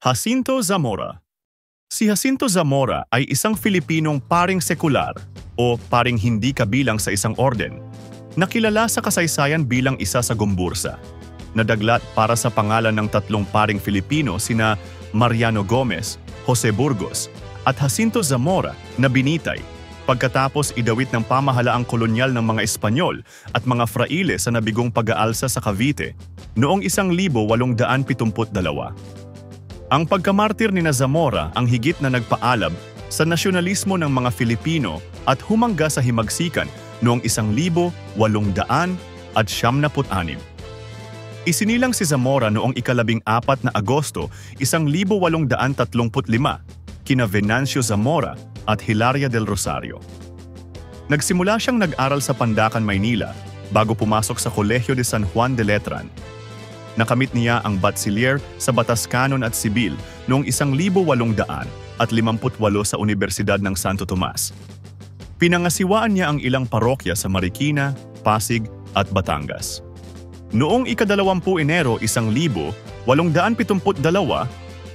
Jacinto Zamora. Si Jacinto Zamora ay isang Filipinong paring sekular o paring hindi kabilang sa isang orden, nakilala sa kasaysayan bilang isa sa gumbursa. Nadaglat para sa pangalan ng tatlong paring Filipino sina Mariano Gomez, Jose Burgos at Jacinto Zamora na binitay pagkatapos idawit ng pamahalaang kolonyal ng mga Espanyol at mga fraile sa nabigong pag-aalsa sa Cavite noong 1872. Ang pagkamartir ni Zamora ang higit na nagpaalab sa nasyonalismo ng mga Filipino at humangga sa himagsikan noong 1876. Isinilang si Zamora noong ika-14 na Agosto 1835 kina Venancio Zamora at Hilaria del Rosario. Nagsimula siyang nag-aral sa Pandacan, Maynila bago pumasok sa Colegio de San Juan de Letran. Nakamit niya ang Bachiller sa Batas Kanon at Sibil noong 1858 sa Universidad ng Santo Tomas. Pinangasiwaan niya ang ilang parokya sa Marikina, Pasig at Batangas. Noong ika-20 Enero 1872,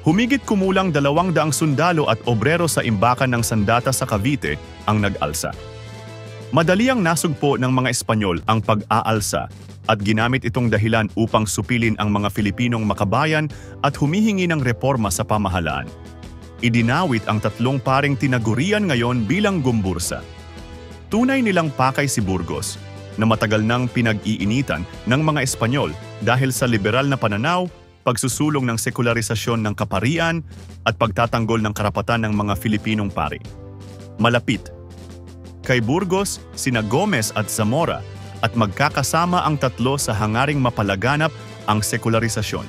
humigit kumulang 200 sundalo at obrero sa imbakan ng Sandata sa Cavite ang nag-alsa. Madali ang nasugpo ng mga Espanyol ang pag-aalsa at ginamit itong dahilan upang supilin ang mga Filipinong makabayan at humihingi ng reforma sa pamahalaan. Idinawit ang tatlong paring tinagurian ngayon bilang gumbursa. Tunay nilang pakay si Burgos, na matagal nang pinag-iinitan ng mga Espanyol dahil sa liberal na pananaw, pagsusulong ng sekularisasyon ng kaparian at pagtatanggol ng karapatan ng mga Filipinong pari. Malapit. Kay Burgos, sina Gomez at Zamora at magkakasama ang tatlo sa hangaring mapalaganap ang sekularisasyon.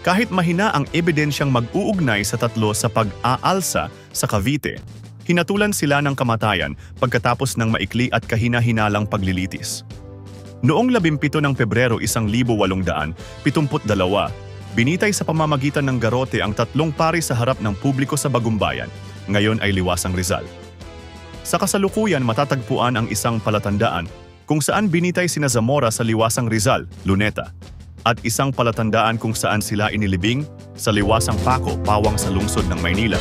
Kahit mahina ang ebidensyang mag-uugnay sa tatlo sa pag-aalsa sa Cavite, hinatulan sila ng kamatayan pagkatapos ng maikli at kahina-hinalang paglilitis. Noong 17 ng Pebrero 1872, binitay sa pamamagitan ng garote ang tatlong pari sa harap ng publiko sa Bagumbayan, ngayon ay Liwasang Rizal. Sa kasalukuyan matatagpuan ang isang palatandaan kung saan binitay sina Zamora sa Liwasang Rizal, Luneta, at isang palatandaan kung saan sila inilibing sa Liwasang Paco, Pawang sa lungsod ng Maynila.